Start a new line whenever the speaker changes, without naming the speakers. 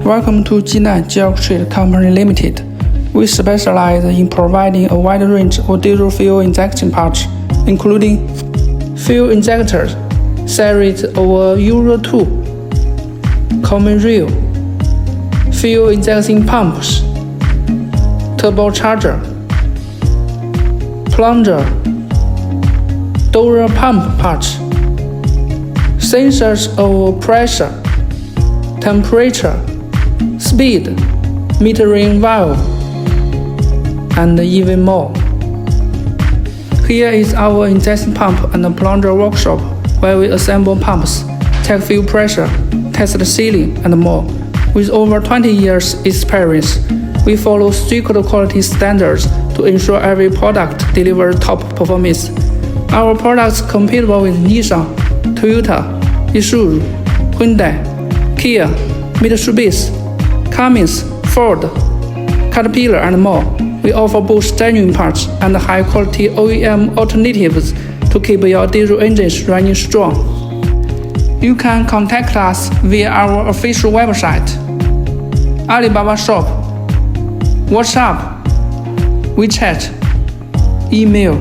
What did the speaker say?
Welcome to Jinan Geometry Company Limited. We specialize in providing a wide range of diesel fuel injection parts, including fuel injectors, series of Euro 2, common rail, fuel injection pumps, Turbocharger, Plunger, door pump parts, sensors of pressure, temperature, speed, metering valve, and even more. Here is our injection pump and plunger workshop, where we assemble pumps, check fuel pressure, test the sealing, and more. With over 20 years experience, we follow strict quality standards to ensure every product delivers top performance. Our products compatible with Nissan, Toyota, Isuzu, Hyundai, Kia, Mitsubishi, Cummins, Ford, Caterpillar, and more. We offer both genuine parts and high-quality OEM alternatives to keep your diesel engines running strong. You can contact us via our official website, Alibaba Shop, WhatsApp, WeChat, email,